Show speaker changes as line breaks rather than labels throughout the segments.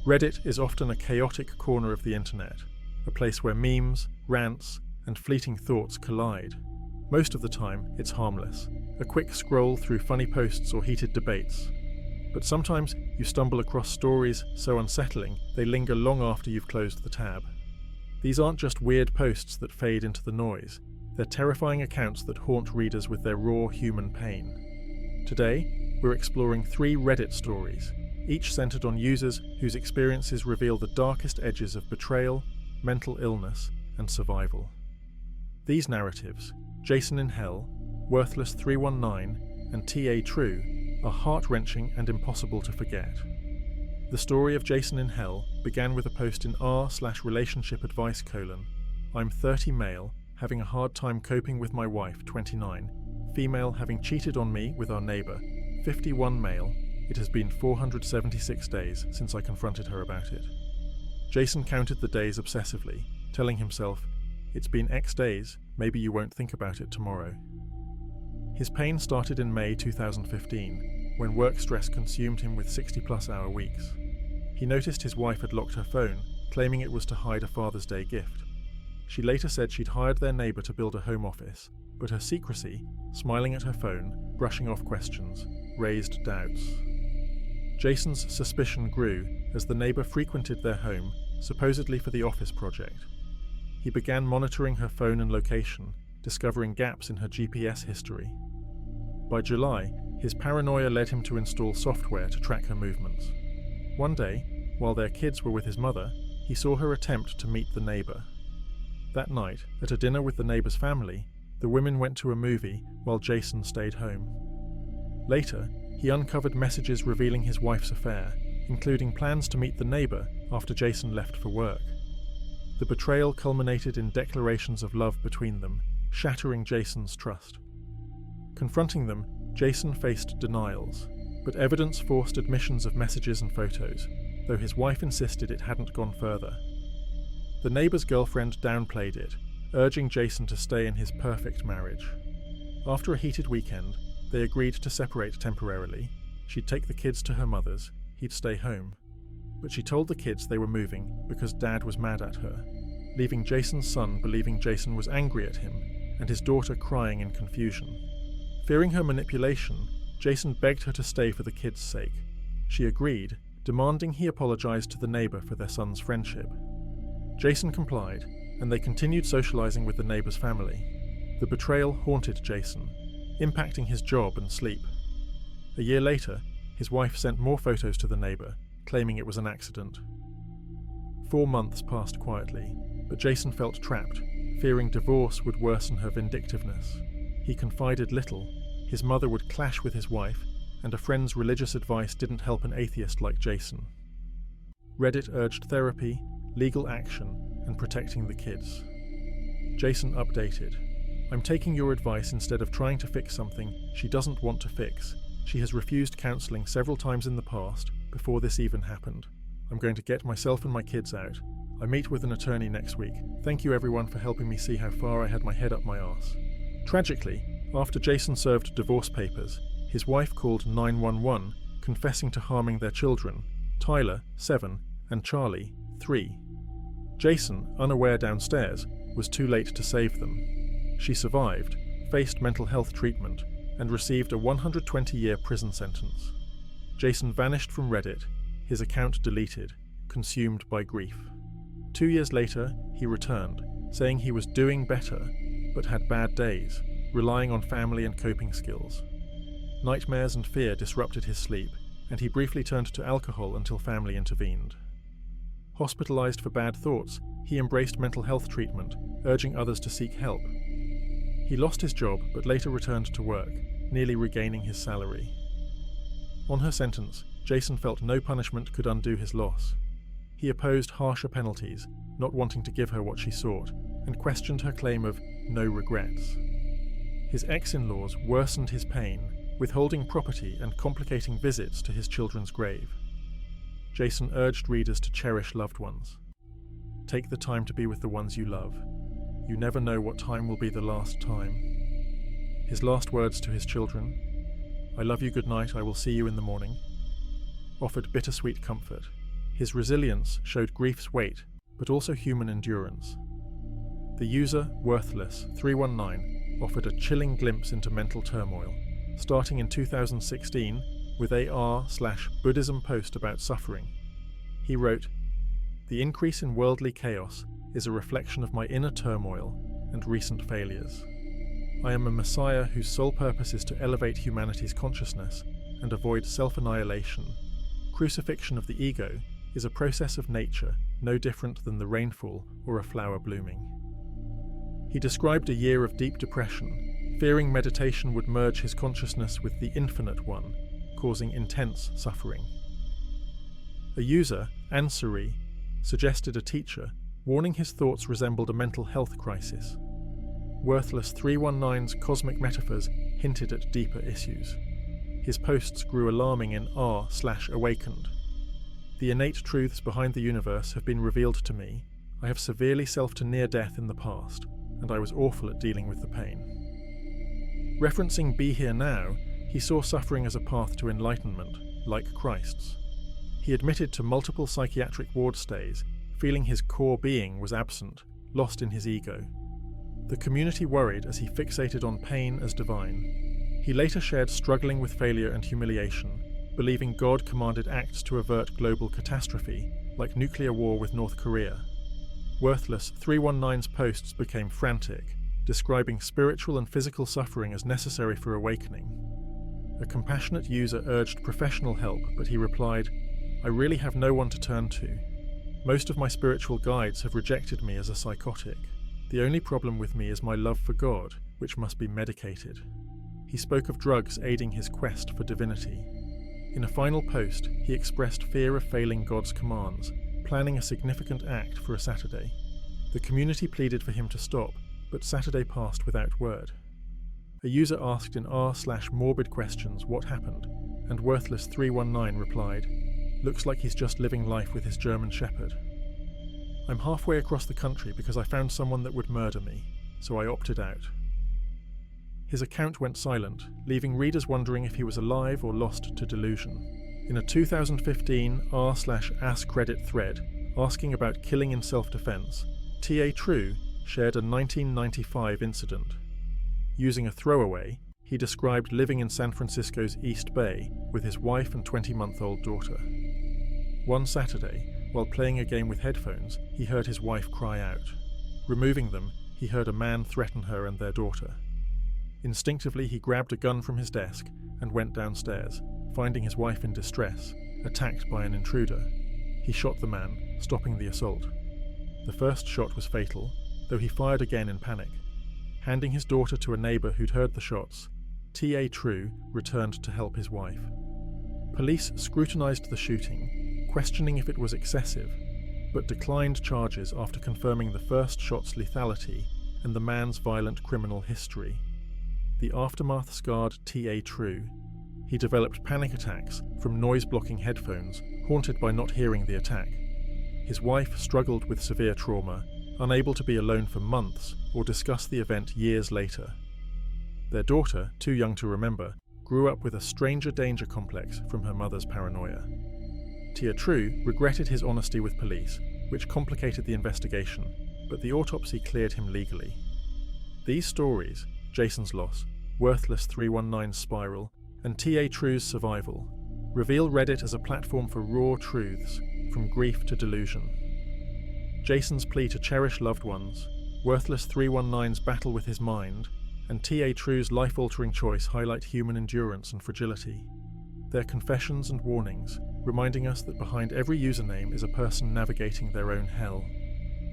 Reddit is often a chaotic corner of the internet, a place where memes, rants, and fleeting thoughts collide. Most of the time, it's harmless, a quick scroll through funny posts or heated debates. But sometimes you stumble across stories so unsettling they linger long after you've closed the tab. These aren't just weird posts that fade into the noise, they're terrifying accounts that haunt readers with their raw human pain. Today, we're exploring 3 Reddit stories, each centered on users whose experiences reveal the darkest edges of betrayal, mental illness, and survival. These narratives, Jason in Hell, Worthless 319, and TA True, are heart-wrenching and impossible to forget. The story of Jason in Hell began with a post in r/relationship advice: I'm 30 male, having a hard time coping with my wife, 29, female, having cheated on me with our neighbor, 51 male. It has been 476 days since I confronted her about it. Jason counted the days obsessively, telling himself, it's been X days, maybe you won't think about it tomorrow. His pain started in May 2015, when work stress consumed him with 60-plus hour weeks. He noticed his wife had locked her phone, claiming it was to hide a Father's Day gift. She later said she'd hired their neighbor to build a home office, but her secrecy, smiling at her phone, brushing off questions, raised doubts. Jason's suspicion grew as the neighbor frequented their home, supposedly for the office project. He began monitoring her phone and location, discovering gaps in her GPS history. By July, his paranoia led him to install software to track her movements. One day, while their kids were with his mother, he saw her attempt to meet the neighbor. That night, at a dinner with the neighbor's family, the women went to a movie while Jason stayed home. Later, he uncovered messages revealing his wife's affair, including plans to meet the neighbor after Jason left for work. The betrayal culminated in declarations of love between them, shattering Jason's trust. Confronting them, Jason faced denials, but evidence forced admissions of messages and photos, though his wife insisted it hadn't gone further. The neighbor's girlfriend downplayed it, urging Jason to stay in his perfect marriage. After a heated weekend, they agreed to separate temporarily. She'd take the kids to her mother's, he'd stay home. But she told the kids they were moving because Dad was mad at her, leaving Jason's son believing Jason was angry at him, and his daughter crying in confusion. Fearing her manipulation, Jason begged her to stay for the kids' sake. She agreed, demanding he apologize to the neighbor for their son's friendship. Jason complied, and they continued socializing with the neighbor's family. The betrayal haunted Jason, impacting his job and sleep. A year later, his wife sent more photos to the neighbor, claiming it was an accident. 4 months passed quietly, but Jason felt trapped, fearing divorce would worsen her vindictiveness. He confided little. His mother would clash with his wife, and a friend's religious advice didn't help an atheist like Jason. Reddit urged therapy, legal action, and protecting the kids. Jason updated, I'm taking your advice instead of trying to fix something she doesn't want to fix. She has refused counseling several times in the past, before this even happened. I'm going to get myself and my kids out. I meet with an attorney next week. Thank you everyone for helping me see how far I had my head up my arse. Tragically, after Jason served divorce papers, his wife called 911, confessing to harming their children, Tyler, 7, and Charlie, 3. Jason, unaware downstairs, was too late to save them. She survived, faced mental health treatment, and received a 120-year prison sentence. Jason vanished from Reddit, his account deleted, consumed by grief. 2 years later, he returned, saying he was doing better, but had bad days, relying on family and coping skills. Nightmares and fear disrupted his sleep, and he briefly turned to alcohol until family intervened. Hospitalized for bad thoughts, he embraced mental health treatment, urging others to seek help. He lost his job but later returned to work, nearly regaining his salary. On her sentence, Jason felt no punishment could undo his loss. He opposed harsher penalties, not wanting to give her what she sought, and questioned her claim of no regrets. His ex-in-laws worsened his pain, withholding property and complicating visits to his children's grave. Jason urged readers to cherish loved ones. Take the time to be with the ones you love. You never know what time will be the last time. His last words to his children, I love you, good night, I will see you in the morning, offered bittersweet comfort. His resilience showed grief's weight, but also human endurance. The user, Worthless319, offered a chilling glimpse into mental turmoil, starting in 2016 with a r/Buddhism post about suffering. He wrote, "The increase in worldly chaos is a reflection of my inner turmoil and recent failures. I am a messiah whose sole purpose is to elevate humanity's consciousness and avoid self-annihilation. Crucifixion of the ego is a process of nature no different than the rainfall or a flower blooming." He described a year of deep depression, fearing meditation would merge his consciousness with the Infinite One, causing intense suffering. A user, Ansari, suggested a teacher, warning his thoughts resembled a mental health crisis. Worthless319's cosmic metaphors hinted at deeper issues. His posts grew alarming in r/awakened. "The innate truths behind the universe have been revealed to me. I have severely self to near death in the past, and I was awful at dealing with the pain." Referencing Be Here Now, he saw suffering as a path to enlightenment, like Christ's. He admitted to multiple psychiatric ward stays, feeling his core being was absent, lost in his ego. The community worried as he fixated on pain as divine. He later shared struggling with failure and humiliation, believing God commanded acts to avert global catastrophe, like nuclear war with North Korea. Worthless319's posts became frantic, describing spiritual and physical suffering as necessary for awakening. A compassionate user urged professional help, but he replied, "I really have no one to turn to. Most of my spiritual guides have rejected me as a psychotic. The only problem with me is my love for God, which must be medicated." He spoke of drugs aiding his quest for divinity. In a final post, he expressed fear of failing God's commands, planning a significant act for a Saturday. The community pleaded for him to stop, but Saturday passed without word. A user asked in r/morbid questions what happened, and Worthless319 replied, "Looks like he's just living life with his German Shepherd. I'm halfway across the country because I found someone that would murder me, so I opted out." His account went silent, leaving readers wondering if he was alive or lost to delusion. In a 2015 r/AskReddit thread asking about killing in self-defense, T.A. True shared a 1995 incident. Using a throwaway, he described living in San Francisco's East Bay with his wife and 20-month-old daughter. One Saturday, while playing a game with headphones, he heard his wife cry out. Removing them, he heard a man threaten her and their daughter. Instinctively, he grabbed a gun from his desk and went downstairs, finding his wife in distress, attacked by an intruder. He shot the man, stopping the assault. The first shot was fatal, though he fired again in panic. Handing his daughter to a neighbour who'd heard the shots, T.A. True returned to help his wife. Police scrutinised the shooting, questioning if it was excessive, but declined charges after confirming the first shot's lethality and the man's violent criminal history. The aftermath scarred T.A. True. He developed panic attacks from noise-blocking headphones, haunted by not hearing the attack. His wife struggled with severe trauma, unable to be alone for months or discuss the event years later. Their daughter, too young to remember, grew up with a stranger danger complex from her mother's paranoia. T.A. True regretted his honesty with police, which complicated the investigation, but the autopsy cleared him legally. These stories, Jason's loss, Worthless319's spiral, and T.A. True's survival, reveal Reddit as a platform for raw truths, from grief to delusion. Jason's plea to cherish loved ones, Worthless319's battle with his mind, and T.A. True's life-altering choice highlight human endurance and fragility. They're confessions and warnings, reminding us that behind every username is a person navigating their own hell.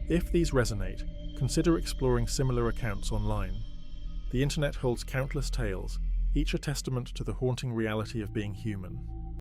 If these resonate, consider exploring similar accounts online. The internet holds countless tales, each a testament to the haunting reality of being human.